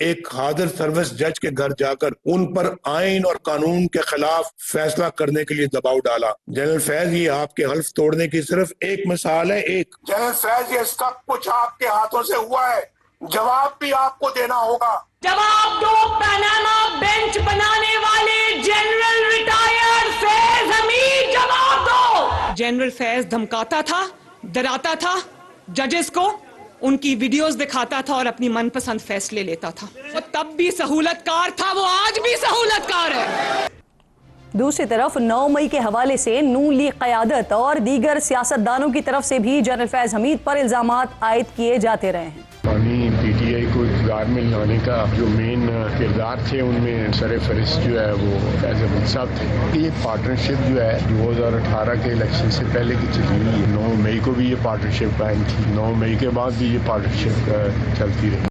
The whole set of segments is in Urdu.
ایک حاضر سروس جج کے گھر جا کر ان پر آئین اور قانون کے خلاف فیصلہ کرنے کے لیے دباؤ ڈالا۔ جنرل فیض، یہ آپ کے حلف توڑنے کی صرف ایک مثال ہے، ایک۔ جنرل فیض، یہ سب کچھ آپ کے ہاتھوں سے ہوا ہے، جواب بھی آپ کو دینا ہوگا۔ جواب دو پاناما بینچ بنانے والے جنرل ریٹائرڈ فیض حمید، جواب دو۔ جنرل فیض دھمکاتا تھا، ڈراتا تھا ججز کو، ان کی ویڈیوز دکھاتا تھا اور اپنی من پسند فیصلے لیتا تھا۔ وہ تب بھی سہولت کار تھا، وہ آج بھی سہولت کار ہے۔ دوسری طرف 9 مئی کے حوالے سے نون لیگ قیادت اور دیگر سیاستدانوں کی طرف سے بھی جنرل فیض حمید پر الزامات عائد کیے جاتے رہے ہیں۔ پی ٹی آئی کو اقتدار میں لانے کا جو مین کردار تھے، ان میں سر فہرست جو ہے وہ فیض حمید صاحب تھے۔ یہ پارٹنرشپ جو ہے 2018 کے الیکشن سے پہلے کی چلی ہوئی ہے۔ 9 مئی کو بھی یہ پارٹنرشپ قائم تھی، 9 مئی کے بعد بھی یہ پارٹنرشپ چلتی رہی۔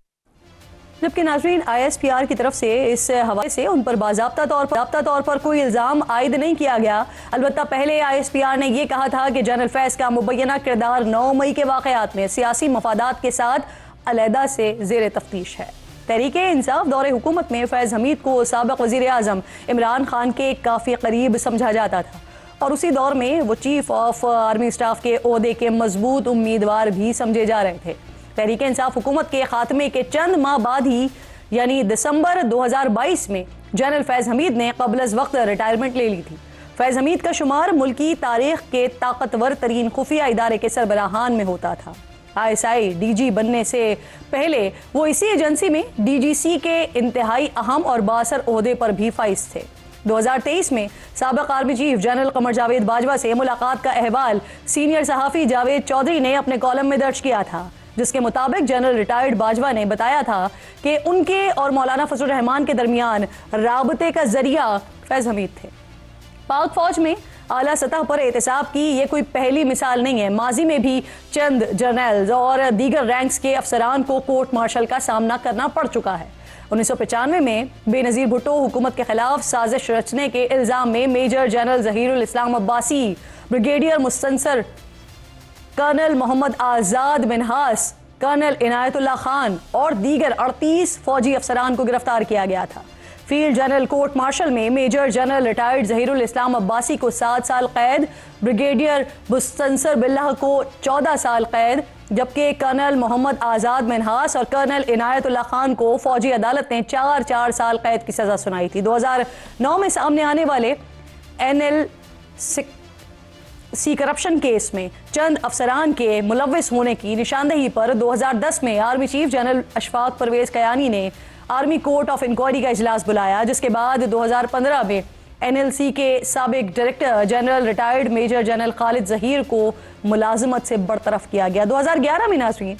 جبکہ ناظرین، ISPR کی طرف سے اس حوالے سے ان پر باضابطہ طور پر کوئی الزام عائد نہیں کیا گیا۔ البتہ پہلے ISPR نے یہ کہا تھا کہ جنرل فیض کا مبینہ کردار 9 مئی کے واقعات میں سیاسی مفادات کے ساتھ علیحدہ سے زیر تفتیش ہے۔ تحریک انصاف دور حکومت میں فیض حمید کو سابق وزیر اعظم عمران خان کے کافی قریب سمجھا جاتا تھا، اور اسی دور میں وہ چیف آف آرمی اسٹاف کے عہدے کے مضبوط امیدوار بھی سمجھے جا رہے تھے۔ تحریک انصاف حکومت کے خاتمے کے چند ماہ بعد ہی یعنی دسمبر 2022 میں جنرل فیض حمید نے قبل از وقت ریٹائرمنٹ لے لی تھی۔ فیض حمید کا شمار ملکی تاریخ کے طاقتور ترین خفیہ ادارے کے سربراہان میں ہوتا تھا۔ ISI DG بننے سے پہلے وہ اسی ایجنسی میں DGC کے انتہائی اہم اور بااثر عہدے پر بھی فائز تھے۔ 2023 میں سابق army chief general Qamar Javed Bajwa سے ملاقات کا احوال سینئر صحافی جاوید چودھری نے اپنے کالم میں درج کیا تھا، جس کے مطابق جنرل ریٹائرڈ باجوہ نے بتایا تھا کہ ان کے اور مولانا فضل الرحمان کے درمیان رابطے کا ذریعہ فیض حمید تھے۔ پاک فوج میں اعلیٰ سطح پر احتساب کی یہ کوئی پہلی مثال نہیں ہے۔ ماضی میں بھی چند جرنیلز اور دیگر رینکس کے افسران کو کورٹ مارشل کا سامنا کرنا پڑ چکا ہے۔ 1995 میں بے نظیر بھٹو حکومت کے خلاف سازش رچنے کے الزام میں میجر جنرل ظہیر الاسلام عباسی، بریگیڈیئر مستنصر کرنل محمد آزاد منہاس، کرنل عنایت اللہ خان اور دیگر 38 فوجی افسران کو گرفتار کیا گیا تھا۔ فیلڈ جنرل کورٹ مارشل میں میجر جنرل ریٹائرڈ ظہیر الاسلام عباسی کو 7 سال قید، بریگیڈیئر مستنصر باللہ کو 14 سال قید، جبکہ کرنل محمد آزاد منہاس اور کرنل عنایت اللہ خان کو فوجی عدالت نے 4 سال قید کی سزا سنائی تھی۔ 2009 میں سامنے آنے والے NLC کرپشن کیس میں چند افسران کے ملوث ہونے کی نشاندہی پر 2010 میں army chief general Ashfaq Parvez Kayani نے آرمی کورٹ آف انکوائری کا اجلاس بلایا، جس کے بعد 2015 میں NLC کے سابق director general retired major general Khalid Zaheer کو ملازمت سے برطرف کیا گیا۔ 2011 میں ناظرین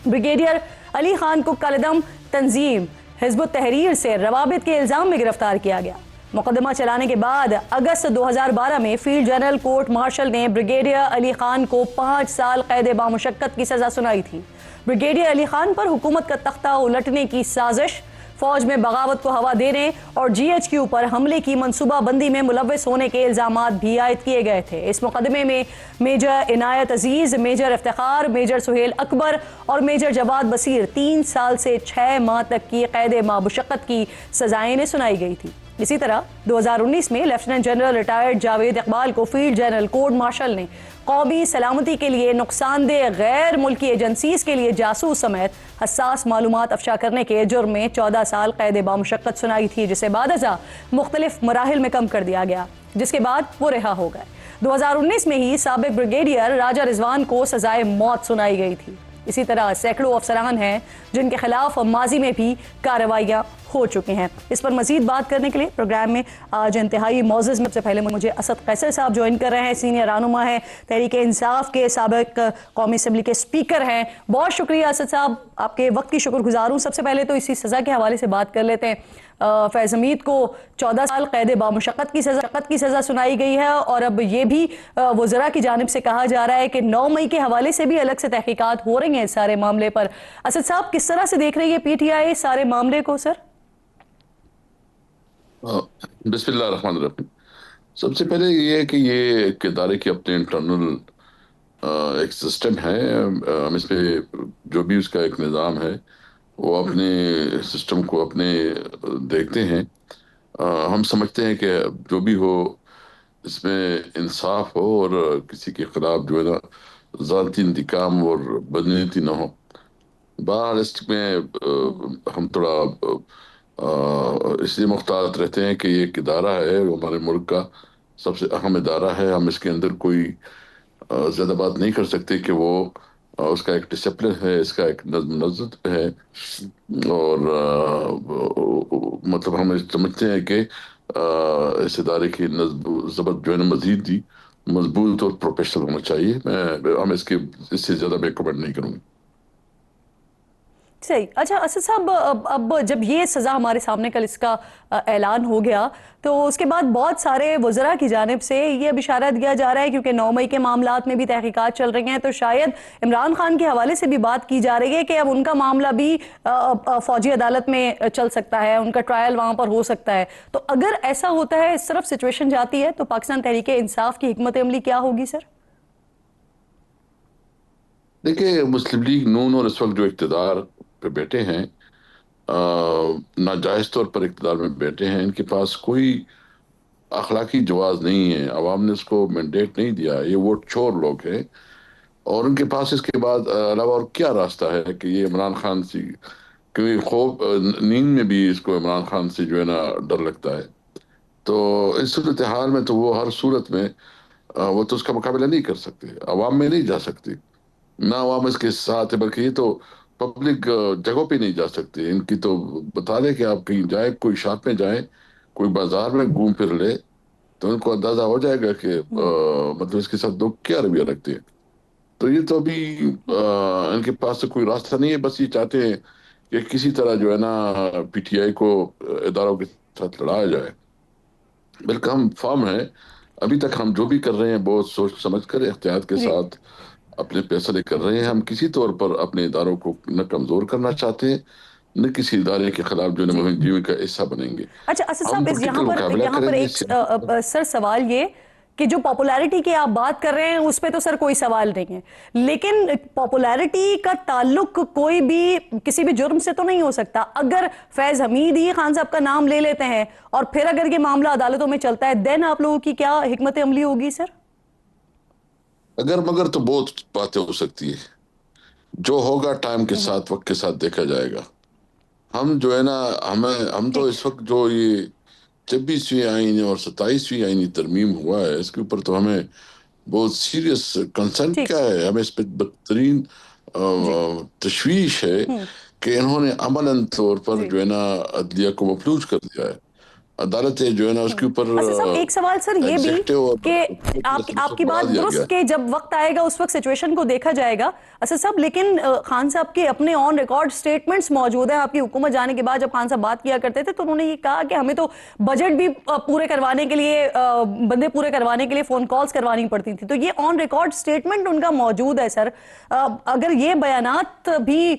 بریگیڈیئر علی خان کو کالعدم تنظیم حزب التحریر سے روابط کے الزام میں گرفتار کیا گیا۔ مقدمہ چلانے کے بعد اگست 2012 میں فیلڈ جنرل کورٹ مارشل نے بریگیڈیئر علی خان کو 5 سال قید بامشقت کی سزا سنائی تھی۔ بریگیڈیئر علی خان پر حکومت کا تختہ الٹنے کی سازش، فوج میں بغاوت کو ہوا دینے اور GHQ پر حملے کی منصوبہ بندی میں ملوث ہونے کے الزامات بھی عائد کیے گئے تھے۔ اس مقدمے میں میجر عنایت عزیز، میجر افتخار، میجر سہیل اکبر اور میجر جواد بصیر 3 سال سے 6 ماہ تک کی قید مامشقت کی سزائیں سنائی گئی تھی۔ اسی طرح 2019 میں lieutenant general retired Javed Iqbal کو فیلڈ جنرل کورٹ مارشل نے قومی سلامتی کے لیے نقصان دہ غیر ملکی ایجنسیز کے لیے جاسوس سمیت حساس معلومات افشا کرنے کے جرم میں 14 سال قید بامشقت سنائی تھی، جسے بعد ازاں مختلف مراحل میں کم کر دیا گیا، جس کے بعد وہ رہا ہو گئے۔ 2019 میں ہی سابق بریگیڈیئر راجہ رضوان کو سزائے موت سنائی گئی تھی۔ اسی طرح سینکڑوں افسران ہیں جن کے خلاف ماضی میں بھی کارروائیاں ہو چکے ہیں۔ اس پر مزید بات کرنے کے لیے پروگرام میں آج انتہائی معزز میں سب سے پہلے مجھے اسد قیصر صاحب جوائن کر رہے ہیں، سینئر رہنما ہیں، تحریک انصاف کے سابق قومی اسمبلی کے اسپیکر ہیں۔ بہت شکریہ اسد صاحب، آپ کے وقت کی شکر گزار ہوں۔ سب سے پہلے تو اسی سزا کے حوالے سے بات کر لیتے ہیں۔ فیض حمید کو 14 سال قید بامشقت کی سزا سنائی گئی ہے، اور اب یہ بھی وزراء کی جانب سے کہا جا رہا ہے کہ 9 مئی کے حوالے سے بھی الگ سے تحقیقات ہو رہی ہیں اس سارے معاملے پر۔ اسد صاحب، کس طرح سے دیکھ رہی ہے PTI سارے معاملے کو؟ سر بسم اللہ الرحمن الرحیم۔ سب سے پہلے یہ ہے کہ یہ ادارے کی اپنے انٹرنل ایک سسٹم ہے، ہم اس پہ جو بھی اس کا ایک نظام ہے وہ اپنے سسٹم کو اپنے دیکھتے ہیں. ہم سمجھتے ہیں کہ جو بھی ہو اس میں انصاف ہو اور کسی کے خلاف جو ہے نا ذاتی انتقام اور بدنیتی نہ ہو. بہرحال اس میں ہم تھوڑا اس لیے محتاط رہتے ہیں کہ یہ ایک ادارہ ہے، وہ ہمارے ملک کا سب سے اہم ادارہ ہے. ہم اس کے اندر کوئی زیادہ بات نہیں کر سکتے کہ وہ اس کا ایک ڈسپلن ہے، اس کا ایک نظم نظم ہے. اور مطلب ہم سمجھتے ہیں کہ اس ادارے کی نظم و ضبط جو ہے نا مزید ہی مضبوط اور پروفیشنل ہونا چاہیے. ہم اس سے زیادہ میں کمنٹ نہیں کروں گا. صحیح. اچھا اسد صاحب، اب جب یہ سزا ہمارے سامنے کل اس کا اعلان ہو گیا تو اس کے بعد بہت سارے وزراء کی جانب سے یہ اب اشارہ دیا جا رہا ہے، کیونکہ 9 مئی کے معاملات میں بھی تحقیقات چل رہی ہیں، تو شاید عمران خان کے حوالے سے بھی بات کی جا رہی ہے کہ اب ان کا معاملہ بھی فوجی عدالت میں چل سکتا ہے، ان کا ٹرائل وہاں پر ہو سکتا ہے. تو اگر ایسا ہوتا ہے، اس طرف سچویشن جاتی ہے، تو پاکستان تحریک انصاف کی حکمت عملی کیا ہوگی سر؟ دیکھیں، مسلم لیگ نون اور اس وقت جو اقتدار پہ بیٹھے ہیں، ناجائز طور پر اقتدار میں بیٹھے ہیں، ان کے پاس کوئی اخلاقی جواز نہیں ہے. عوام نے اس کو مینڈیٹ نہیں دیا. یہ ووٹ چور لوگ ہیں، اور ان کے پاس اس کے بعد علاوہ اور کیا راستہ ہے کہ یہ عمران خان سے، کیونکہ خوف نیند میں بھی اس کو عمران خان سے جو ہے نا ڈر لگتا ہے. تو اس صورتحال میں تو وہ ہر صورت میں وہ تو اس کا مقابلہ نہیں کر سکتے، عوام میں نہیں جا سکتے، نہ عوام اس کے ساتھ ہے، بلکہ یہ تو پبلک جگہوں پہ نہیں جا سکتے. ان کی تو بتا دیں کہ آپ کہیں جائیں، کوئی شاپ میں جائیں، کوئی بازار میں گھوم پھر لے، تو ان کو اندازہ ہو جائے گا کہ مطلب اس کے ساتھ لوگ کیا رویہ رکھتے ہیں. تو یہ تو ابھی ان کے پاس تو کوئی راستہ نہیں ہے. بس یہ چاہتے ہیں کہ کسی طرح جو ہے نا پی ٹی آئی کو اداروں کے ساتھ لڑایا جائے. بلکہ ہم فارم ہیں، ابھی تک ہم جو بھی کر رہے ہیں بہت سوچ سمجھ کر احتیاط کے جی. ساتھ اپنے فیصلے کر رہے ہیں. ہم کسی طور پر اپنے اداروں کو نہ کمزور کرنا چاہتے ہیں، نہ کسی ادارے کے خلاف جو ہے مہم جیوی کا حصہ بنیں گے. اچھا اسد ہم صاحب، پولیٹیکل مقابلہ یہاں کریں پر گے. ایک سر سوال یہ کہ جو پاپولیرٹی کی آپ بات کر رہے ہیں اس پہ تو سر کوئی سوال نہیں ہے، لیکن پاپولیرٹی کا تعلق کوئی بھی کسی بھی جرم سے تو نہیں ہو سکتا. اگر فیض حمید ہی خان صاحب کا نام لے لیتے ہیں اور پھر اگر یہ معاملہ عدالتوں میں چلتا ہے، دین آپ لوگوں کی کیا حکمت عملی ہوگی سر؟ اگر مگر تو بہت باتیں ہو سکتی ہے. جو ہوگا ٹائم کے ساتھ، وقت کے ساتھ دیکھا جائے گا. ہم جو ہے نا ہم تو اس وقت جو یہ 26ویں آئین اور 27ویں آئینی ترمیم ہوا ہے، اس کے اوپر تو ہمیں بہت سیریس کنسرن ٹھیک. کیا ہے. ہمیں اس پہ بدترین جی تشویش ہے کہ انہوں نے عملاً طور پر جی. جو ہے نا عدلیہ کو مفلوج کر دیا ہے. عدالتیں جو ہے نا اس کے اوپر اسد صاحب ایک سوال سر یہ بھی ایگزیکٹو اور کہ سے آپ کی بڑھا بات دیا گیا درست ہے. کہ جب وقت آئے گا اس وقت سچویشن کو دیکھا جائے گا اسد صاحب، لیکن خان صاحب کے اپنے آن ریکارڈ سٹیٹمنٹس موجود ہیں. آپ کی حکومت جانے کے بعد جب خان صاحب بات کیا کرتے تھے تو انہوں نے یہ کہا کہ ہمیں تو بجٹ بھی پورے کروانے کے لیے، بندے پورے کروانے کے لیے فون کالز کروانی پڑتی تھی. تو یہ آن ریکارڈ سٹیٹمنٹ ان کا موجود ہے سر. اگر یہ بیانات بھی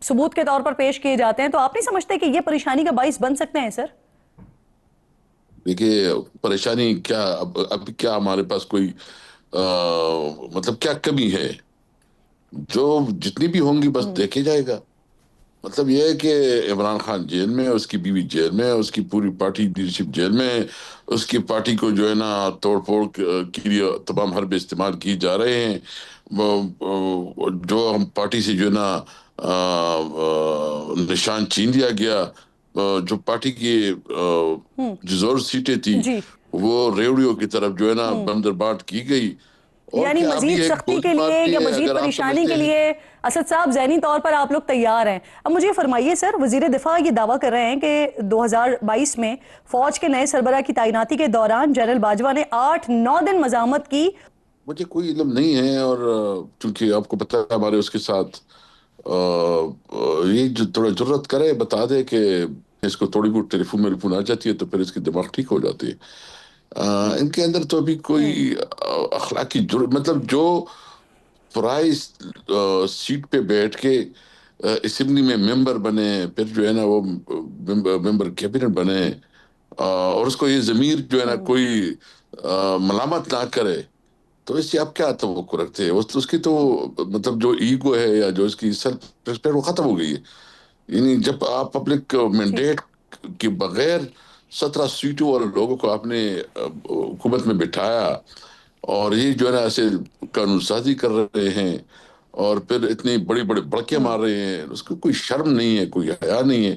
ثبوت کے طور پر پیش کیے جاتے ہیں تو آپ نہیں سمجھتے کہ یہ پریشانی کا باعث بن سکتے ہیں سر؟ دیکھیے، پریشانی کیا، اب کیا ہمارے پاس کوئی مطلب کیا کمی ہے؟ جو جتنی بھی ہوں گی بس دیکھے جائے گا. مطلب یہ ہے کہ عمران خان جیل میں ہے، اس کی بیوی جیل میں ہے، اس کی پوری پارٹی لیڈرشپ جیل میں ہے، اس کی پارٹی کو جو ہے نا توڑ پھوڑ کے لیے تمام حربے استعمال کی جا رہے ہیں. جو ہم پارٹی سے جو ہے نا نشان چھین لیا گیا. جو پارٹی کی جو زور سیٹیں تھی جی. وہ ریوڑیوں کی طرف جو ہے نا بندرباٹ کی گئی. اور یعنی کیا ابھی مزید ایک سختی بڑی کے لیے بات یا یہ ہے، مزید اگر آپ پریشانی کے سمجھتے ہیں لیے اسد صاحب ذہنی طور پر آپ لوگ تیار ہیں؟ اب مجھے فرمائیے سر، وزیر دفاع یہ دعویٰ کر رہے ہیں کہ 2022 میں فوج کے نئے سربراہ کی تعیناتی کے دوران جنرل باجوہ نے 8-9 دن مزاحمت کی. مجھے کوئی علم نہیں ہے، اور چونکہ آپ کو پتہ ہے ہمارے اس کے ساتھ یہ جو تھوڑا جرت کرے بتا دے کہ اس کو تھوڑی بہت ٹیلی فون میں آ جاتی ہے تو پھر اس کی دماغ ٹھیک ہو جاتی ہے. ان کے اندر تو ابھی کوئی اخلاقی جرت، مطلب جو پرائز سیٹ پہ بیٹھ کے اسمبلی میں ممبر بنے، پھر جو ہے نا وہ ممبر کیبنٹ بنے، اور اس کو یہ ضمیر جو ہے نا کوئی ملامت نہ کرے تو اس سے آپ کیا توقع رکھتے ہیں؟ اس کی تو مطلب جو ایگو ہے یا جو اس کی سیلف ریسپیکٹ وہ ختم ہو گئی ہے. یعنی جب آپ پبلک مینڈیٹ کے بغیر 17 سیٹوں والے لوگوں کو آپ نے حکومت میں بٹھایا اور یہ جو ہے نا ایسے قانون سازی کر رہے ہیں اور پھر اتنی بڑی بڑی بڑکیاں مار رہے ہیں, اس کو کوئی شرم نہیں ہے, کوئی حیا نہیں ہے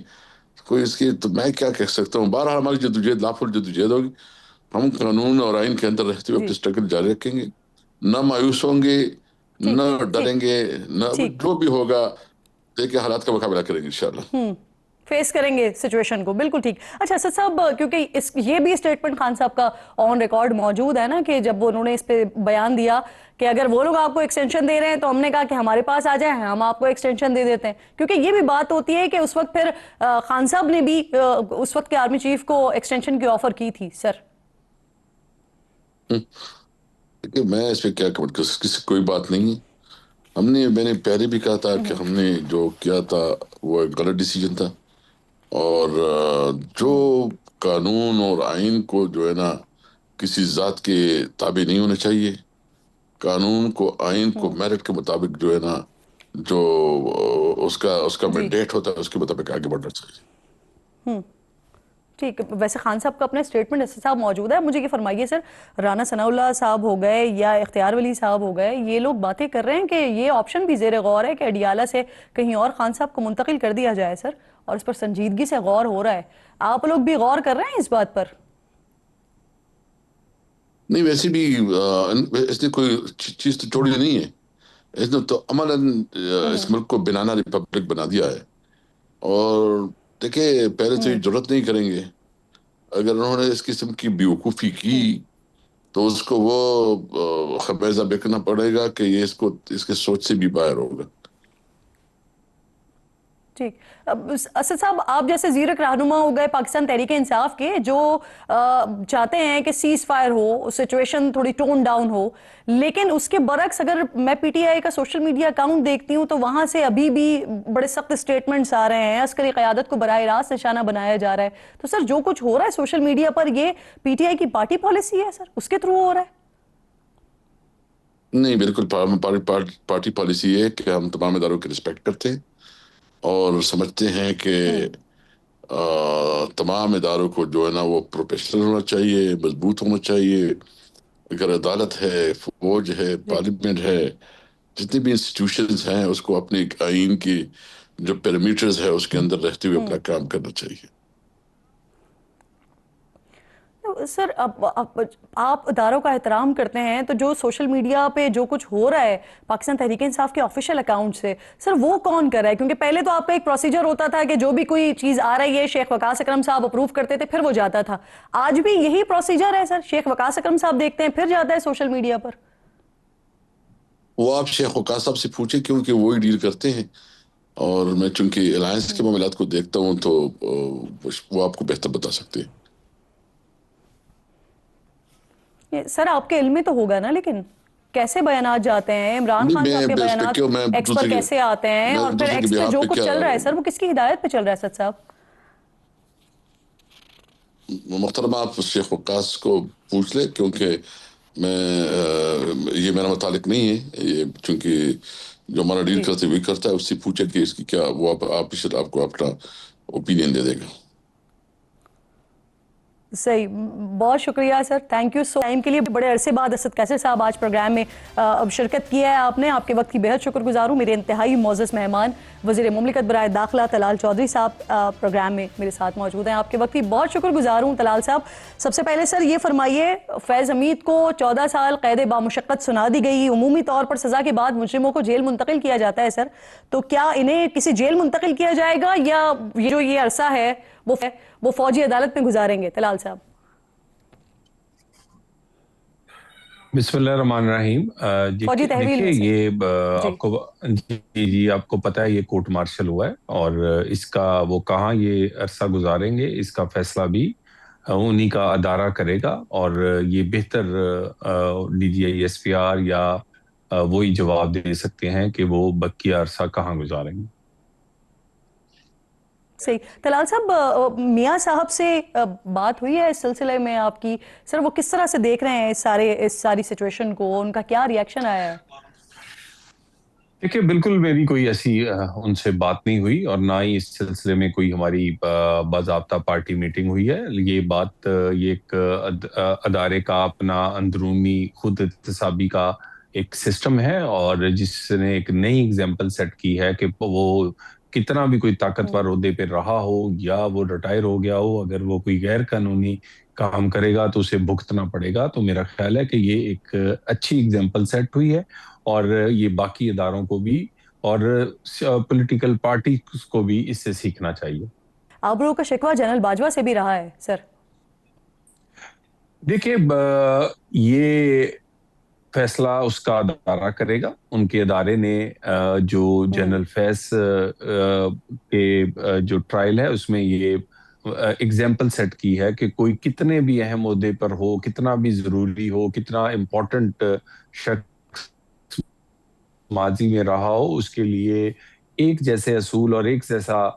کوئی اس کی. تو میں کیا کہہ سکتا ہوں؟ بہرحال ہماری جدوجہد لافل جدوجہد ہوگی. ہم قانون اور آئین کے اندر رہتے ہوئے اپنی اسٹرگل جاری رکھیں گے, نہ مایوس ہوں گے, نہ ڈریں گے, نہ جو بھی ہوگا دیکھیں حالات کا مقابلہ کریں گے انشاءاللہ. فیس کریں گے سچویشن کو. بالکل ٹھیک. اچھا اسد صاحب, کیونکہ یہ بھی اسٹیٹمنٹ خان صاحب کا آن ریکارڈ موجود ہے نا کہ جب انہوں نے اس پہ بیان دیا کہ اگر وہ لوگ آپ کو ایکسٹینشن دے رہے ہیں تو ہم نے کہا کہ ہمارے پاس آ جائیں, ہم آپ کو ایکسٹینشن دے دیتے ہیں. کیونکہ یہ بھی بات ہوتی ہے کہ اس وقت پھر خان صاحب نے بھی اس وقت کے آرمی چیف کو ایکسٹینشن کی آفر کی تھی. سر میں اس پہ کیا کمنٹ کر سکتا, کسی کوئی بات نہیں ہے. میں نے پہلے بھی کہا تھا کہ ہم نے جو کیا تھا وہ ایک غلط ڈیسیجن تھا, اور جو قانون اور آئین کو جو ہے نا کسی ذات کے تابع نہیں ہونا چاہیے. قانون کو, آئین کو میرٹ کے مطابق جو ہے نا جو اس کا مینڈیٹ ہوتا ہے اس کے مطابق آگے بڑھنا چاہیے. ٹھیک. ویسے خان صاحب کا اپنا اسٹیٹمنٹ اسد صاحب موجود ہے. مجھے یہ فرمائیے سر, رانا ثناء اللہ صاحب ہو گئے یا اختیار ولی صاحب ہو گئے, یہ لوگ باتیں کر رہے ہیں کہ یہ آپشن بھی زیر غور ہے کہ اڈیالہ سے کہیں اور خان صاحب کو منتقل کر دیا جائے سر, اور اس پر سنجیدگی سے غور ہو رہا ہے. آپ لوگ بھی غور کر رہے ہیں اس بات پر؟ نہیں, ویسے بھی اس نے کوئی چیز تو چھوڑی نہیں ہے. اس نے تو عملاً اس ملک کو بنانا ریپبلک بنا دیا ہے. اور دیکھیں پہلے تو یہ ضرورت نہیں کریں گے. اگر انہوں نے اس قسم کی بیوقوفی کی تو اس کو وہ خمیزہ بیکنا پڑے گا کہ یہ اس کے سوچ سے بھی باہر ہوگا. ٹھیک. اسد صاحب, آپ جیسے زیرک رہنما ہو گئے پاکستان تحریک انصاف کے, جو چاہتے ہیں کہ سیز فائر ہو, سچویشن تھوڑی ٹون ڈاؤن ہو, لیکن اس کے برعکس اگر میں پی ٹی آئی کا سوشل میڈیا اکاؤنٹ دیکھتی ہوں تو وہاں سے ابھی بھی بڑے سخت سٹیٹمنٹس آ رہے ہیں, عسکری قیادت کو براہ راست نشانہ بنایا جا رہا ہے. تو سر جو کچھ ہو رہا ہے سوشل میڈیا پر, یہ پی ٹی آئی کی پارٹی پالیسی ہے سر, اس کے تھرو ہو رہا ہے؟ نہیں, بالکل پارٹی پالیسی ہے کہ ہم تمام اداروں کی رسپیکٹ کرتے ہیں اور سمجھتے ہیں کہ تمام اداروں کو جو ہے نا وہ پروفیشنل ہونا چاہیے, مضبوط ہونا چاہیے. اگر عدالت ہے, فوج ہے, پارلیمنٹ ہے, جتنی بھی انسٹیٹیوشنز ہیں اس کو اپنے آئین کی جو پیرامیٹرز ہے اس کے اندر رہتے ہوئے اپنا کام کرنا چاہیے. سر آپ اداروں کا احترام کرتے ہیں, تو جو سوشل میڈیا پہ جو کچھ ہو رہا ہے پاکستان تحریک انصاف کے آفیشیل اکاؤنٹ سے, سر وہ کون کر رہا ہے؟ کیونکہ پہلے تو آپ کا ایک پروسیجر ہوتا تھا کہ جو بھی کوئی چیز آ رہی ہے شیخ وقاص اکرم صاحب اپروو کرتے تھے, پھر وہ جاتا تھا. آج بھی یہی پروسیجر ہے سر, شیخ وقاص اکرم صاحب دیکھتے ہیں پھر جاتا ہے سوشل میڈیا پر؟ وہ آپ شیخ وقاص صاحب سے پوچھیں کیونکہ وہی ڈیل کرتے ہیں, اور میں چونکہ الائنس کے معاملات کو دیکھتا ہوں تو وہ آپ کو بہتر بتا سکتے ہیں. سر آپ کے علم میں تو ہوگا نا, لیکن کیسے بیانات جاتے ہیں عمران خان صاحب کے بیانات ایکس پر کیسے آتے ہیں, اور پھر ایکس پہ جو کچھ چل رہا ہے سر وہ کس کی ہدایت پہ چل رہا ہے سچ صاحب؟ محترمہ آپ شیخ وقاص کو پوچھ لیں, کیونکہ یہ میرا متعلق نہیں ہے. یہ چونکہ جو ہمارا ڈیل کرتے وہی کرتا ہے, اس سے پوچھیں کہ اس کی کیا, وہ آپ کو اپنا اوپینین دے دے گا. صحیح. بہت شکریہ سر, تھینک یو سو ٹائم کے لیے. بڑے عرصے بعد اسد قیصر صاحب آج پروگرام میں اب شرکت کیا ہے آپ نے, آپ کے وقت کی بہت شکر گزار ہوں. میرے انتہائی معزز مہمان وزیر مملکت برائے داخلہ طلال چودھری صاحب پروگرام میں میرے ساتھ موجود ہیں. آپ کے وقت کی بہت شکر گزار ہوں طلال صاحب. سب سے پہلے سر یہ فرمائیے, فیض حمید کو 14 سال قید بامشقت سنا دی گئی, عمومی طور پر سزا کے بعد مجرموں کو جیل منتقل کیا جاتا ہے سر, تو کیا انہیں کسی جیل منتقل کیا جائے گا یا یہ عرصہ ہے وہ فوجی عدالت میں گزاریں گے؟ طلال صاحب. بسم اللہ الرحمن الرحیم. دیکھیے یہ آپ کو پتہ ہے یہ کورٹ مارشل ہوا ہے, اور اس کا وہ کہاں یہ عرصہ گزاریں گے اس کا فیصلہ بھی انہی کا ادارہ کرے گا, اور یہ بہتر D G I S P R یا وہی جواب دے سکتے ہیں کہ وہ بقیہ عرصہ کہاں گزاریں گے. صحیح. طلال صاحب, میاں صاحب سے بات ہوئی ہے اس سلسلے میں آپ کی؟ سر وہ کس طرح سے دیکھ رہے ہیں اس ساری سچویشن کو, ان کا کیا ریئیکشن آیا ہے؟ دیکھیے بالکل میری کوئی ایسی ان سے بات نہیں ہوئی, اور نہ ہی اس سلسلے میں کوئی ہماری باضابطہ پارٹی میٹنگ ہوئی ہے. یہ بات یہ ایک ادارے کا اپنا اندرونی خود احتسابی کا ایک سسٹم ہے, اور جس نے ایک نئی ایگزامپل سیٹ کی ہے کہ وہ کتنا بھی کوئی طاقتور عہدے پہ رہا ہو یا وہ ریٹائر ہو گیا ہو, اگر وہ کوئی غیر قانونی کام کرے گا تو اسے بھگتنا پڑے گا. تو میرا خیال ہے کہ یہ ایک اچھی ایگزامپل سیٹ ہوئی ہے, اور یہ باقی اداروں کو بھی اور پولیٹیکل پارٹیز کو بھی اس سے سیکھنا چاہیے. آبرو کا شکوہ جنرل باجوہ سے بھی رہا ہے سر. دیکھیے یہ فیصلہ اس کا ادارہ کرے گا. ان کے ادارے نے جو جنرل فیض کے جو ٹرائل ہے اس میں یہ ایگزامپل سیٹ کی ہے کہ کوئی کتنے بھی اہم عہدے پر ہو, کتنا بھی ضروری ہو, کتنا امپورٹنٹ شخص ماضی میں رہا ہو, اس کے لیے ایک جیسے اصول اور ایک جیسا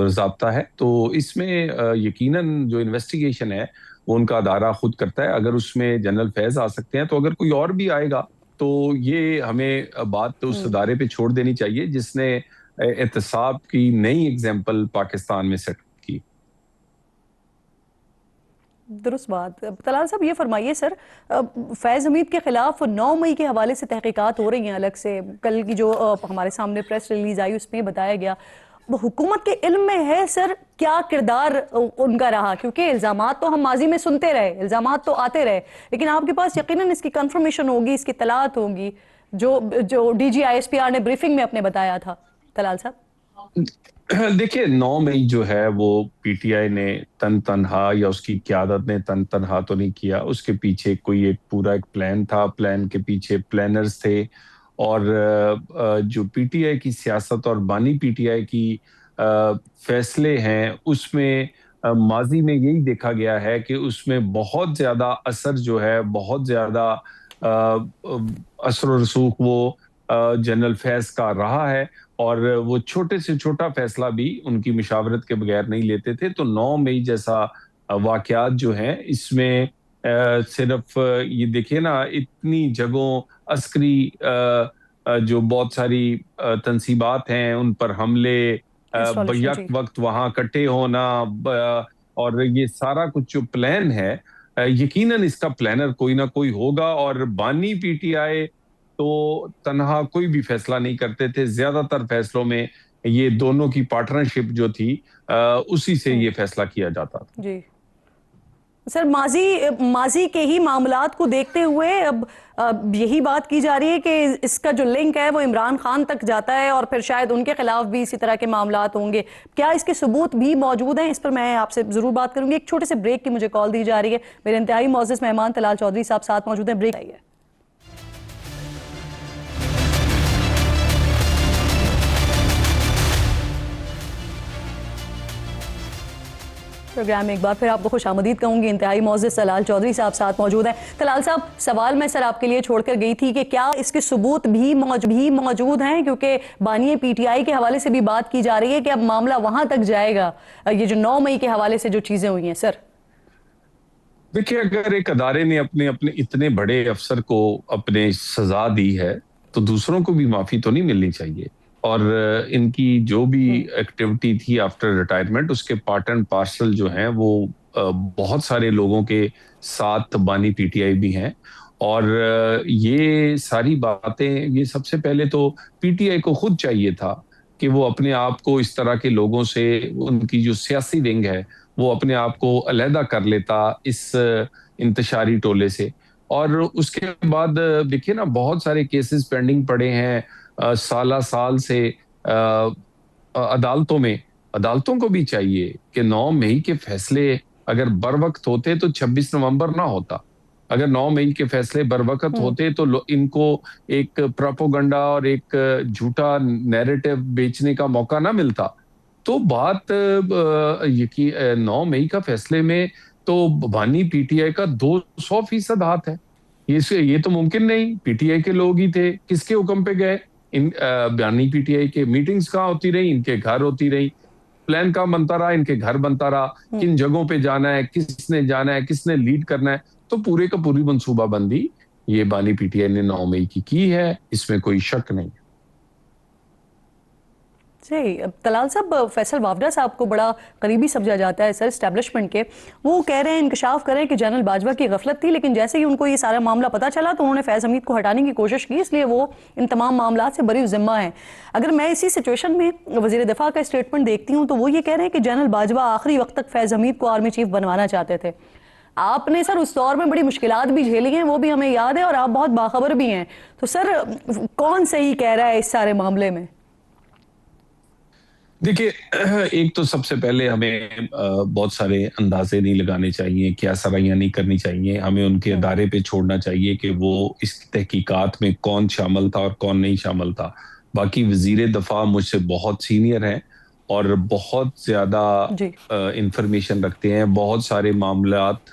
ضابطہ ہے. تو اس میں یقیناً جو انویسٹیگیشن ہے وہ ان کا ادارہ خود کرتا ہے. اگر اس میں جنرل فیض آ سکتے ہیں تو اگر کوئی اور بھی آئے گا تو یہ ہمیں بات اس ادارے پہ چھوڑ دینی چاہیے جس نے احتساب کی نئی ایگزامپل پاکستان میں سیٹ کی. درست بات. طلال صاحب یہ فرمائیے سر, فیض حمید کے خلاف 9 مئی کے حوالے سے تحقیقات ہو رہی ہیں الگ سے. کل کی جو ہمارے سامنے پریس ریلیز آئی اس میں بتایا گیا. حکومت کے علم میں ہے سر کیا کردار ان کا رہا؟ کیونکہ الزامات تو ہم ماضی میں سنتے رہے, الزامات تو آتے رہے, لیکن آپ کے پاس یقیناً اس کی کنفرمیشن ہوگی, اس کی اطلاعات ہوگی جو ڈی جی ISPR نے بریفنگ میں اپنے بتایا تھا. طلال صاحب دیکھیں 9 مئی جو ہے وہ پی ٹی آئی نے تنہا یا اس کی قیادت نے تنہا تو نہیں کیا. اس کے پیچھے کوئی ایک پورا ایک پلان تھا, پلان کے پیچھے پلانرز تھے, اور جو پی ٹی آئی کی سیاست اور بانی پی ٹی آئی کی فیصلے ہیں اس میں ماضی میں یہی دیکھا گیا ہے کہ اس میں بہت زیادہ اثر جو ہے, بہت زیادہ اثر و رسوخ وہ جنرل فیض کا رہا ہے, اور وہ چھوٹے سے چھوٹا فیصلہ بھی ان کی مشاورت کے بغیر نہیں لیتے تھے. تو 9 مئی جیسا واقعات جو ہیں اس میں صرف یہ دیکھیں نا, اتنی جگہوں عسکری جو بہت ساری تنصیبات ہیں ان پر حملے, بیک وقت وہاں کٹے ہونا, اور یہ سارا کچھ جو پلان ہے یقیناً اس کا پلانر کوئی نہ کوئی ہوگا. اور بانی پی ٹی آئی تو تنہا کوئی بھی فیصلہ نہیں کرتے تھے, زیادہ تر فیصلوں میں یہ دونوں کی پارٹنرشپ جو تھی اسی سے یہ فیصلہ کیا جاتا تھا. جی سر, ماضی کے ہی معاملات کو دیکھتے ہوئے اب یہی بات کی جا رہی ہے کہ اس کا جو لنک ہے وہ عمران خان تک جاتا ہے, اور پھر شاید ان کے خلاف بھی اسی طرح کے معاملات ہوں گے. کیا اس کے ثبوت بھی موجود ہیں؟ اس پر میں آپ سے ضرور بات کروں گی. ایک چھوٹے سے بریک کی مجھے کال دی جا رہی ہے. میرے انتہائی معزز مہمان طلال چودھری صاحب ساتھ موجود ہیں. بریک آئیے. پروگرام میں ایک بار پھر آپ کو خوش آمدید کہوں گی. انتہائی معزز طلال چودھری صاحب ساتھ موجود ہیں. طلال صاحب, سوال میں سر آپ کے لیے چھوڑ کر گئی تھی کہ کیا اس کے ثبوت بھی موجود ہیں, کیونکہ بانی پی ٹی آئی کے حوالے سے بھی بات کی جا رہی ہے کہ اب معاملہ وہاں تک جائے گا, یہ جو 9 مئی کے حوالے سے جو چیزیں ہوئی ہیں. سر دیکھیں, اگر ایک ادارے نے اپنے اتنے بڑے افسر کو اپنے سزا دی ہے تو دوسروں کو بھی معافی تو نہیں ملنی چاہیے. اور ان کی جو بھی ایکٹیویٹی تھی آفٹر ریٹائرمنٹ اس کے پارٹ اینڈ پارسل جو ہیں وہ بہت سارے لوگوں کے ساتھ بانی پی ٹی آئی بھی ہیں. اور یہ ساری باتیں, یہ سب سے پہلے تو پی ٹی آئی کو خود چاہیے تھا کہ وہ اپنے آپ کو اس طرح کے لوگوں سے, ان کی جو سیاسی ونگ ہے وہ اپنے آپ کو علیحدہ کر لیتا اس انتشاری ٹولے سے. اور اس کے بعد دیکھیے نا, بہت سارے کیسز پینڈنگ پڑے ہیں سال سے عدالتوں میں. عدالتوں کو بھی چاہیے کہ 9 مئی کے فیصلے اگر بر وقت ہوتے تو 26 نومبر نہ ہوتا. اگر 9 مئی کے فیصلے بر وقت ہوتے تو ان کو ایک پروپیگنڈا اور ایک جھوٹا نیریٹو بیچنے کا موقع نہ ملتا. تو بات 9 مئی کا فیصلے میں تو بانی پی ٹی آئی کا 200% ہاتھ ہے. یہ تو ممکن نہیں, پی ٹی آئی کے لوگ ہی تھے, کس کے حکم پہ گئے؟ ان بانی پی ٹی آئی کے میٹنگز کہاں ہوتی رہی؟ ان کے گھر ہوتی رہی. پلان کہاں بنتا رہا؟ ان کے گھر بنتا رہا. کن جگہوں پہ جانا ہے، کس نے جانا ہے، کس نے لیڈ کرنا ہے. تو پورے کا پوری منصوبہ بندی یہ بانی پی ٹی آئی نے 9 مئی کی ہے، اس میں کوئی شک نہیں. جی طلال صاحب، فیصل وافدہ صاحب کو بڑا قریبی سمجھا جاتا ہے سر اسٹیبلشمنٹ کے. وہ کہہ رہے ہیں، انکشاف کریں کہ جنرل باجوہ کی غفلت تھی، لیکن جیسے ہی ان کو یہ سارا معاملہ پتہ چلا تو انہوں نے فیض حمید کو ہٹانے کی کوشش کی، اس لیے وہ ان تمام معاملات سے بری ذمہ ہیں. اگر میں اسی سچویشن میں وزیر دفاع کا اسٹیٹمنٹ دیکھتی ہوں تو وہ یہ کہہ رہے ہیں کہ جنرل باجوہ آخری وقت تک فیض حمید کو آرمی چیف بنوانا چاہتے تھے. آپ نے سر اس دور میں بڑی مشکلات بھی جھیلی ہیں، وہ بھی ہمیں یاد ہے، اور آپ بہت باخبر بھی ہیں. تو سر کون صحیح کہہ رہا ہے اس سارے معاملے میں؟ دیکھیے، ایک تو سب سے پہلے ہمیں بہت سارے اندازے نہیں لگانے چاہیے، کیا سرائیاں نہیں کرنی چاہیے. ہمیں ان کے ادارے پہ چھوڑنا چاہیے کہ وہ اس تحقیقات میں کون شامل تھا اور کون نہیں شامل تھا. باقی وزیر دفاع مجھ سے بہت سینئر ہیں اور بہت زیادہ انفارمیشن رکھتے ہیں. بہت سارے معاملات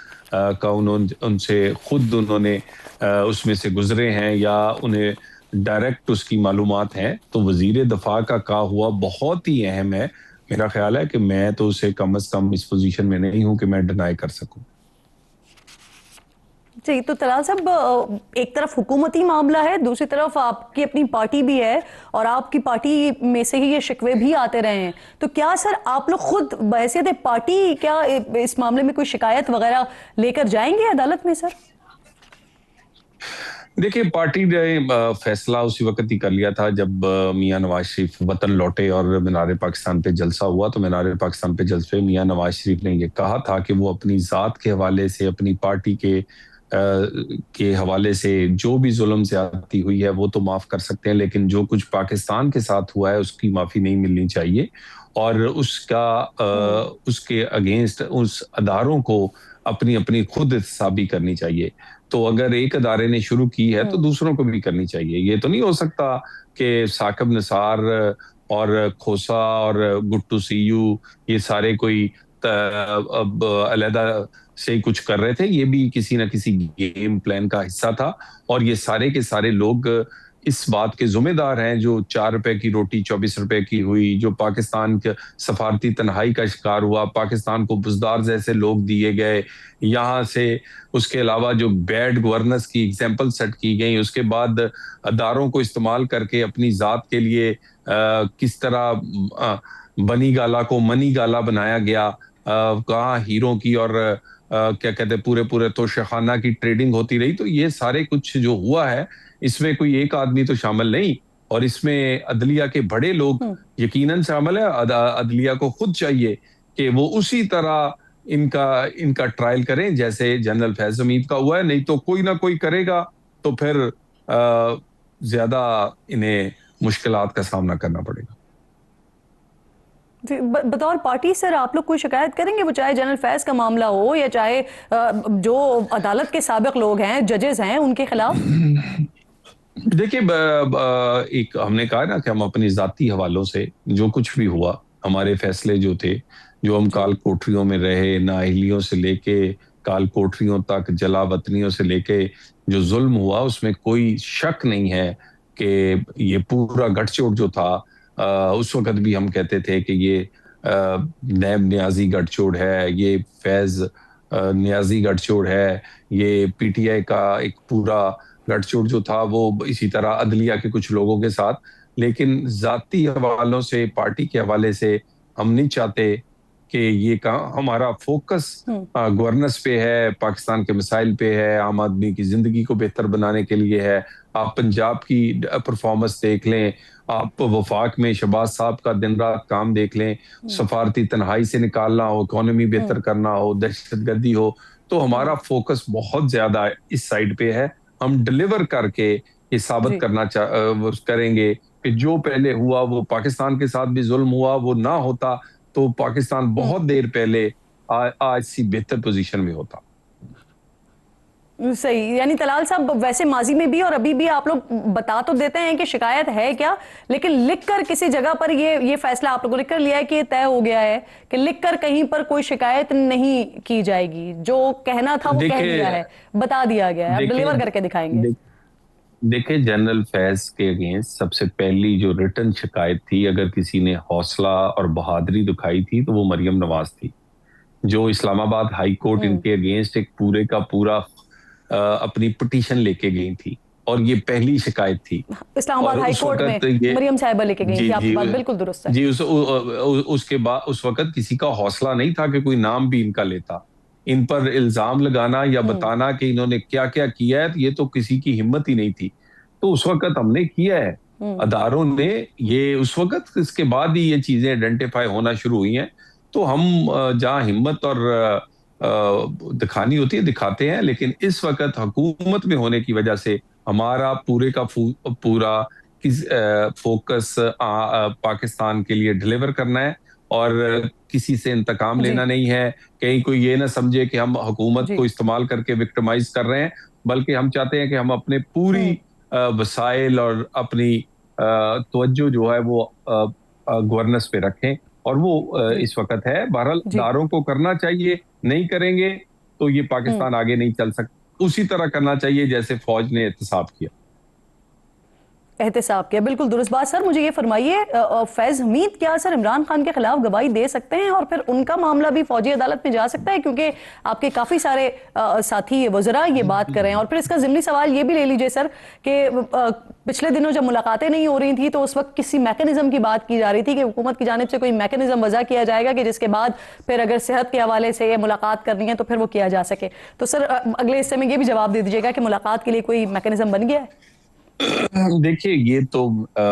کا ان سے خود انہوں نے اس میں سے گزرے ہیں یا انہیں ڈائریکٹ اس کی معلومات ہیں. تو وزیر دفاع کا کہا ہوا بہت ہی اہم ہے. میرا خیال ہے کہ میں تو اسے کم از کم اس پوزیشن میں نہیں ہوں کہ میں ڈینائی کر سکوں. جی تو طلال صاحب، ایک طرف حکومتی معاملہ ہے، دوسری طرف آپ کی اپنی پارٹی بھی ہے، اور آپ کی پارٹی میں سے ہی یہ شکوے بھی آتے رہے ہیں. تو کیا سر آپ لوگ خود بحیثیت پارٹی کیا اس معاملے میں کوئی شکایت وغیرہ لے کر جائیں گے عدالت میں سر؟ دیکھیں، پارٹی نے فیصلہ اسی وقت ہی کر لیا تھا جب میاں نواز شریف وطن لوٹے اور مینار پاکستان پہ جلسہ ہوا. تو مینار پاکستان پہ جلسے میں میاں نواز شریف نے یہ کہا تھا کہ وہ اپنی ذات کے حوالے سے، اپنی پارٹی کے حوالے سے جو بھی ظلم زیادتی ہوئی ہے وہ تو معاف کر سکتے ہیں، لیکن جو کچھ پاکستان کے ساتھ ہوا ہے اس کی معافی نہیں ملنی چاہیے، اور اس کے اگینسٹ اس اداروں کو اپنی خود احتسابی کرنی چاہیے. تو اگر ایک ادارے نے شروع کی ہے تو دوسروں کو بھی کرنی چاہیے. یہ تو نہیں ہو سکتا کہ ثاقب نثار اور کھوسا اور گٹو سیو یہ سارے کوئی اب علیحدہ سے کچھ کر رہے تھے. یہ بھی کسی نہ کسی گیم پلان کا حصہ تھا، اور یہ سارے کے سارے لوگ اس بات کے ذمہ دار ہیں جو 4 روپے کی روٹی 24 روپے کی ہوئی، جو پاکستان کے سفارتی تنہائی کا شکار ہوا، پاکستان کو بزدار جیسے لوگ دیے گئے یہاں سے. اس کے علاوہ جو بیڈ گورننس کی ایگزامپل سیٹ کی گئی، اس کے بعد اداروں کو استعمال کر کے اپنی ذات کے لیے کس طرح بنی گالا کو منی گالا بنایا گیا، کہاں ہیروں کی اور کیا کہتے پورے توشخانہ کی ٹریڈنگ ہوتی رہی. تو یہ سارے کچھ جو ہوا ہے اس میں کوئی ایک آدمی تو شامل نہیں، اور اس میں عدلیہ کے بڑے لوگ یقیناً شامل ہے. عدلیہ کو خود چاہیے کہ وہ اسی طرح ان کا ٹرائل کریں جیسے جنرل فیض حمید کا ہوا ہے. نہیں تو کوئی نہ کوئی کرے گا تو پھر زیادہ انہیں مشکلات کا سامنا کرنا پڑے گا. بطور پارٹی سر آپ لوگ کوئی شکایت کریں گے، وہ چاہے جنرل فیض کا معاملہ ہو یا چاہے جو عدالت کے سابق لوگ ہیں، ججز ہیں، ان کے خلاف؟ دیکھیں، ایک ہم نے کہا نا کہ ہم اپنی ذاتی حوالوں سے جو کچھ بھی ہوا، ہمارے فیصلے جو تھے، جو ہم کال کوٹریوں میں رہے، نااہلیوں سے لے کے کال کوٹریوں تک، جلا وطنیوں سے لے کے جو ظلم ہوا، اس میں کوئی شک نہیں ہے کہ یہ پورا گٹھ چوٹ جو تھا، اس وقت بھی ہم کہتے تھے کہ یہ نیب نیازی گٹھ چوڑ ہے، یہ فیض نیازی گٹھ چوڑ ہے، یہ پی ٹی آئی کا ایک پورا گٹھ چوڑ جو تھا وہ اسی طرح عدلیہ کے کچھ لوگوں کے ساتھ. لیکن ذاتی حوالوں سے، پارٹی کے حوالے سے ہم نہیں چاہتے کہ یہ ہمارا فوکس گورننس پہ ہے، پاکستان کے مسائل پہ ہے، عام آدمی کی زندگی کو بہتر بنانے کے لیے ہے. آپ پنجاب کی پرفارمنس دیکھ لیں، آپ وفاق میں شہباز صاحب کا دن رات کام دیکھ لیں، سفارتی تنہائی سے نکالنا ہو، اکانومی بہتر کرنا ہو، دہشت گردی ہو. تو ہمارا فوکس بہت زیادہ اس سائڈ پہ ہے. ہم ڈیلیور کر کے یہ ثابت کریں گے کہ جو پہلے ہوا وہ پاکستان کے ساتھ بھی ظلم ہوا، وہ نہ ہوتا تو پاکستان بہت دیر پہلے آج سی بہتر پوزیشن میں ہوتا. صحیح. یعنی طلال صاحب، ویسے ماضی میں بھی اور ابھی بھی آپ لوگ بتا تو دیتے ہیں کہ شکایت ہے کیا، لیکن لکھ کر کسی جگہ پر یہ فیصلہ آپ لوگوں نے کر لیا ہے کہ یہ طے ہو گیا ہے کہ لکھ کر کہیں پر کوئی شکایت نہیں کی جائے گی، جو کہنا تھا وہ کہہ دیا ہے، بتا دیا گیا ہے، اب ڈیلیور کر کے دکھائیں گے. دیکھیں جنرل فیض کے اگینسٹ سب سے پہلی جو ریٹن شکایت تھی، اگر کسی نے حوصلہ اور بہادری دکھائی تھی تو وہ مریم نواز تھی، جو اسلام آباد ہائی کورٹ ان کے اگینسٹ ایک پورے کا پورا اپنی پٹیشن لے کے گئی تھی، اور یہ پہلی شکایت تھی اسلام آباد ہائی کورٹ میں مریم صاحبہ لے کے گئی تھی. آپ کی بات بالکل درست ہے. جی اس کے بعد اس وقت کسی کا حوصلہ نہیں تھا کہ کوئی نام بھی ان کا لیتا. ان پر الزام لگانا یا بتانا کہ انہوں نے کیا کیا کیا ہے، یہ تو کسی کی ہمت ہی نہیں تھی. تو اس وقت ہم نے کیا ہے، اداروں نے یہ اس وقت، اس کے بعد ہی یہ چیزیں آئیڈینٹیفائی ہونا شروع ہوئی ہیں. تو ہم جہاں ہمت اور دکھانی ہوتی ہے دکھاتے ہیں، لیکن اس وقت حکومت میں ہونے کی وجہ سے ہمارا پورے کا پورا فوکس پاکستان کے لیے ڈیلیور کرنا ہے، اور کسی سے انتقام لینا نہیں ہے. کہیں کوئی یہ نہ سمجھے کہ ہم حکومت کو استعمال کر کے وکٹمائز کر رہے ہیں، بلکہ ہم چاہتے ہیں کہ ہم اپنے پوری وسائل اور اپنی توجہ جو ہے وہ گورننس پہ رکھیں، اور وہ اس وقت ہے. بہرحال اداروں کو کرنا چاہیے، نہیں کریں گے تو یہ پاکستان آگے نہیں چل سکتا. اسی طرح کرنا چاہیے جیسے فوج نے احتساب کیا. احتساب کیا، بالکل درست بات. سر مجھے یہ فرمائیے، فیض حمید کیا سر عمران خان کے خلاف گواہی دے سکتے ہیں، اور پھر ان کا معاملہ بھی فوجی عدالت میں جا سکتا ہے؟ کیونکہ آپ کے کافی سارے ساتھی وزراء یہ بات کر رہے ہیں. اور پھر اس کا ضمنی سوال یہ بھی لے لیجئے سر کہ پچھلے دنوں جب ملاقاتیں نہیں ہو رہی تھیں تو اس وقت کسی میکنزم کی بات کی جا رہی تھی کہ حکومت کی جانب سے کوئی میکنزم وضع کیا جائے گا کہ جس کے بعد پھر اگر صحت کے حوالے سے ملاقات کرنی ہے تو پھر وہ کیا جا سکے. تو سر اگلے حصے میں یہ بھی جواب دے دیجیے گا کہ ملاقات کے لیے کوئی میکنزم بن گیا ہے؟ دیکھیے یہ تو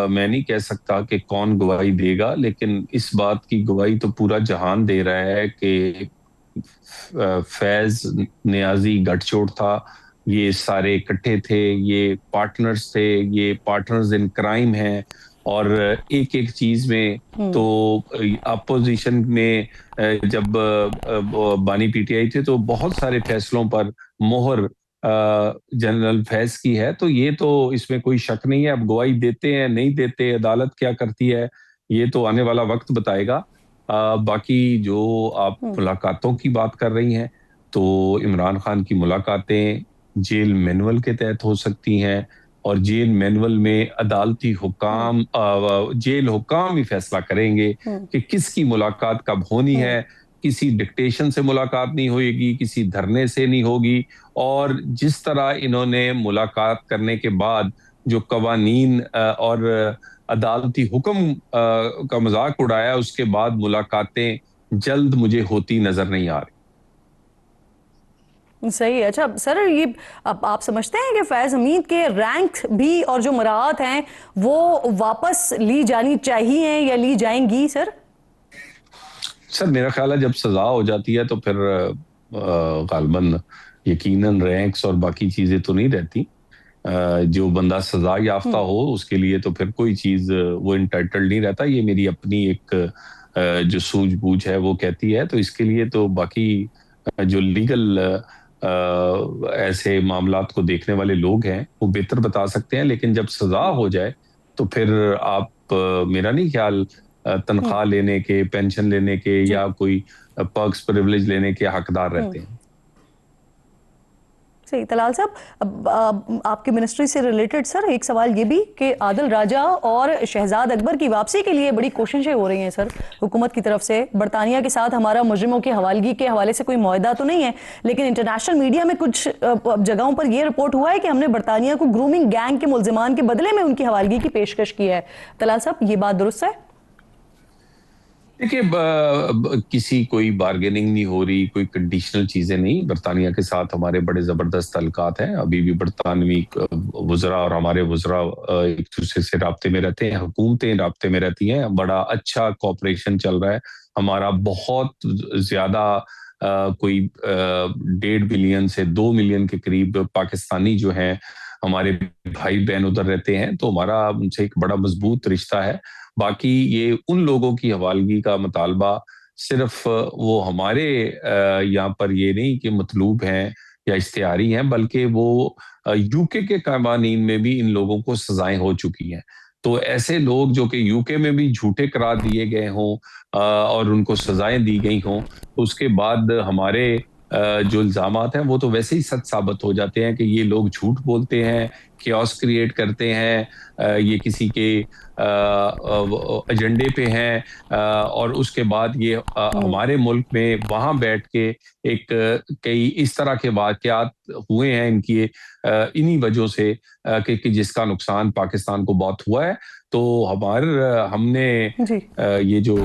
میں نہیں کہہ سکتا کہ کون گواہی دے گا، لیکن اس بات کی گواہی تو پورا جہان دے رہا ہے کہ فیض نیازی گٹھ چوڑ تھا. یہ سارے اکٹھے تھے، یہ پارٹنرز تھے، یہ پارٹنرز ان کرائم ہیں. اور ایک ایک چیز میں تو اپوزیشن میں جب بانی پی ٹی آئی تھے تو بہت سارے فیصلوں پر مہر جنرل فیض کی ہے. تو یہ تو اس میں کوئی شک نہیں ہے. اب گواہی دیتے ہیں نہیں دیتے، عدالت کیا کرتی ہے، یہ تو آنے والا وقت بتائے گا. باقی جو آپ ملاقاتوں کی بات کر رہی ہیں، تو عمران خان کی ملاقاتیں جیل مینول کے تحت ہو سکتی ہیں، اور جیل مینول میں عدالتی حکام جیل حکام ہی فیصلہ کریں گے کہ کس کی ملاقات کب ہونی ہے. کسی ڈکٹیشن سے ملاقات نہیں ہوئے گی، کسی دھرنے سے نہیں ہوگی. اور جس طرح انہوں نے ملاقات کرنے کے بعد جو قوانین اور عدالتی حکم کا مذاق اڑایا، اس کے بعد ملاقاتیں جلد مجھے ہوتی نظر نہیں آ رہی. صحیح ہے. اچھا سر، یہ آپ سمجھتے ہیں کہ فیض حمید کے رینک بھی اور جو مراعات ہیں وہ واپس لی جانی چاہیے یا لی جائیں گی سر؟ سر میرا خیال ہے جب سزا ہو جاتی ہے تو پھر غالباً یقیناً رینکس اور باقی چیزیں تو نہیں رہتی. جو بندہ سزا یافتہ ہو اس کے لیے تو پھر کوئی چیز وہ انٹائٹلڈ نہیں رہتا. یہ میری اپنی ایک جو سوجھ بوجھ ہے وہ کہتی ہے. تو اس کے لیے تو باقی جو لیگل ایسے معاملات کو دیکھنے والے لوگ ہیں وہ بہتر بتا سکتے ہیں. لیکن جب سزا ہو جائے تو پھر آپ میرا نہیں خیال تنخواہ لینے کے، پینشن لینے کے یا کوئی پرکس پریولیج لینے کے حقدار رہتے ہیں. صحیح. طلال صاحب، آپ کی منسٹری سے ریلیٹڈ سر ایک سوال یہ بھی کہ عادل راجہ اور شہزاد اکبر کی واپسی کے لیے بڑی کوششیں ہو رہی ہیں سر حکومت کی طرف سے. برطانیہ کے ساتھ ہمارا مجرموں کی حوالگی کے حوالے سے کوئی معاہدہ تو نہیں ہے، لیکن انٹرنیشنل میڈیا میں کچھ جگہوں پر یہ رپورٹ ہوا ہے کہ ہم نے برطانیہ کو گرومنگ گینگ کے ملزمان کے بدلے میں ان کی حوالگی کی پیشکش کی ہے. طلال صاحب، یہ بات درست ہے؟ دیکھیے کسی کوئی بارگیننگ نہیں ہو رہی، کوئی کنڈیشنل چیزیں نہیں. برطانیہ کے ساتھ ہمارے بڑے زبردست تعلقات ہیں. ابھی بھی برطانوی وزراء اور ہمارے وزراء ایک دوسرے سے رابطے میں رہتے ہیں، حکومتیں رابطے میں رہتی ہیں. بڑا اچھا کوآپریشن چل رہا ہے ہمارا. بہت زیادہ کوئی 1.5 بلین سے 2 ملین کے قریب پاکستانی جو ہیں ہمارے بھائی بہن ادھر رہتے ہیں، تو ہمارا ان سے ایک بڑا مضبوط رشتہ ہے. باقی یہ ان لوگوں کی حوالگی کا مطالبہ صرف وہ ہمارے یہاں پر یہ نہیں کہ مطلوب ہیں یا اشتہاری ہیں، بلکہ وہ یو کے قوانین میں بھی ان لوگوں کو سزائیں ہو چکی ہیں. تو ایسے لوگ جو کہ یو کے میں بھی جھوٹے قرار دیے گئے ہوں اور ان کو سزائیں دی گئی ہوں، تو اس کے بعد ہمارے جو الزامات ہیں وہ تو ویسے ہی سچ ثابت ہو جاتے ہیں کہ یہ لوگ جھوٹ بولتے ہیں، کیوس کریٹ کرتے ہیں, یہ کسی کے ایجنڈے پہ ہیں, اور اس کے بعد یہ ہمارے ملک میں وہاں بیٹھ کے ایک کئی اس طرح کے واقعات ہوئے ہیں ان کی انہی وجہ سے کہ جس کا نقصان پاکستان کو بہت ہوا ہے. تو ہم نے یہ جو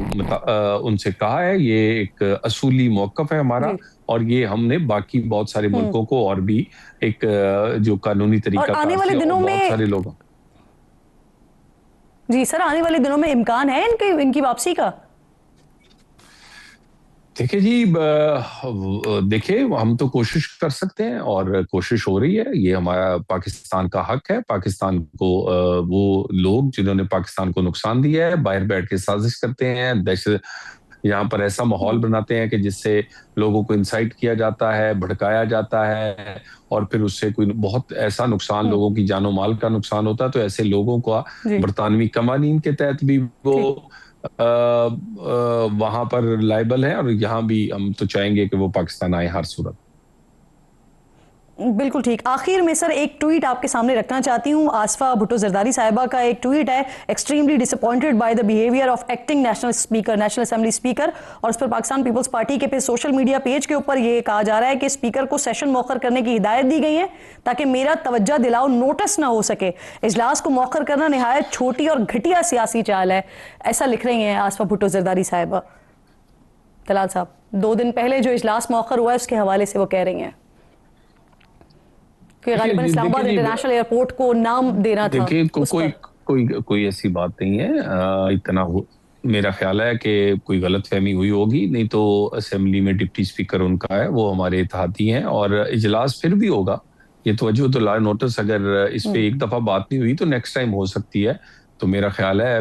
ان سے کہا ہے, یہ ایک اصولی موقف ہے ہمارا, اور یہ ہم نے باقی بہت سارے ملکوں کو اور بھی ایک جو قانونی طریقہ آنے والے دنوں میں بہت سارے لوگ. جی سر, آنے والے دنوں میں امکان ہے ان کی واپسی کا؟ دیکھیں جی, دیکھیں ہم تو کوشش کر سکتے ہیں اور کوشش ہو رہی ہے. یہ ہمارا پاکستان کا حق ہے. پاکستان کو وہ لوگ جنہوں نے پاکستان کو نقصان دیا ہے باہر بیٹھ کے سازش کرتے ہیں, یہاں پر ایسا ماحول بناتے ہیں کہ جس سے لوگوں کو انسائٹ کیا جاتا ہے, بھڑکایا جاتا ہے, اور پھر اس سے کوئی بہت ایسا نقصان لوگوں کی جان و مال کا نقصان ہوتا ہے. تو ایسے لوگوں کا برطانوی قوانین کے تحت بھی وہ وہاں پر لائبل ہے, اور یہاں بھی ہم تو چاہیں گے کہ وہ پاکستان آئے ہر صورت. بالکل ٹھیک. آخر میں سر ایک ٹویٹ آپ کے سامنے رکھنا چاہتی ہوں. آصفہ بھٹو زرداری صاحبہ کا ایک ٹویٹ ہے, extremely disappointed by the behaviour of acting national assembly speaker, اور اس پر پاکستان پیپلز پارٹی کے سوشل میڈیا پیج کے اوپر یہ کہا جا رہا ہے کہ اسپیکر کو سیشن مؤخر کرنے کی ہدایت دی گئی ہے تاکہ میرا توجہ دلاؤ نوٹس نہ ہو سکے. اجلاس کو مؤخر کرنا نہایت چھوٹی اور گھٹیا سیاسی چال ہے, ایسا لکھ رہی ہیں آصفہ بھٹو زرداری صاحبہ. طلال صاحب, 2 دن پہلے جو اجلاس مؤخر ہوا ہے اس کے حوالے سے وہ کہہ رہی ہیں کہ غالباً اسلام آباد انٹرنیشنل ایئرپورٹ کو نام دینا تھا. کوئی ایسی بات نہیں ہے. اتنا میرا خیال ہے کہ کوئی غلط فہمی ہوئی ہوگی, نہیں تو اسمبلی میں ڈپٹی اسپیکر ان کا ہے, وہ ہمارے اتحادی ہیں, اور اجلاس پھر بھی ہوگا. یہ توجہ تو لا نوٹس اگر اس پہ ایک دفعہ بات نہیں ہوئی تو نیکسٹ ٹائم ہو سکتی ہے. تو میرا خیال ہے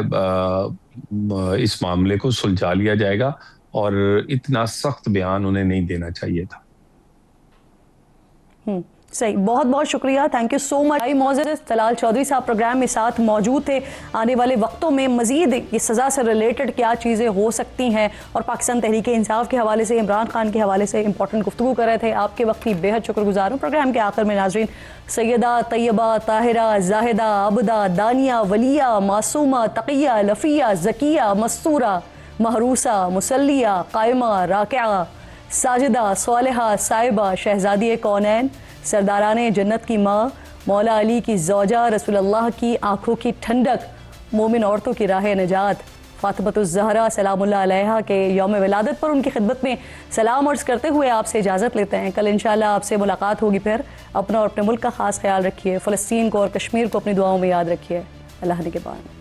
اس معاملے کو سلجھا لیا جائے گا, اور اتنا سخت بیان انہیں نہیں دینا چاہیے تھا. صحیح, بہت بہت شکریہ, تھینک یو سو مچ. معزز طلال چودھری صاحب پروگرام میں ساتھ موجود تھے. آنے والے وقتوں میں مزید یہ سزا سے ریلیٹڈ کیا چیزیں ہو سکتی ہیں, اور پاکستان تحریک انصاف کے حوالے سے, عمران خان کے حوالے سے امپورٹنٹ گفتگو کر رہے تھے. آپ کے وقت کی بے حد شکر گزار ہوں. پروگرام کے آخر میں ناظرین, سیدہ, طیبہ, طاہرہ, زاہدہ, عابدہ, دانیہ, ولیہ, معصومہ, تقیہ, لفیہ, زکیہ, مستورہ, محروسہ, مسلیہ, قائمہ, راکعہ, ساجدہ, صالحہ, صائبہ, شہزادی کونین, سرداران جنت کی ماں, مولا علی کی زوجہ, رسول اللہ کی آنکھوں کی ٹھنڈک, مومن عورتوں کی راہ نجات, فاطمۃ الزہرا سلام اللہ علیہا کے یوم ولادت پر ان کی خدمت میں سلام عرض کرتے ہوئے آپ سے اجازت لیتے ہیں. کل انشاءاللہ آپ سے ملاقات ہوگی. پھر اپنا اور اپنے ملک کا خاص خیال رکھیے. فلسطین کو اور کشمیر کو اپنی دعاؤں میں یاد رکھیے. اللہ نگہبان.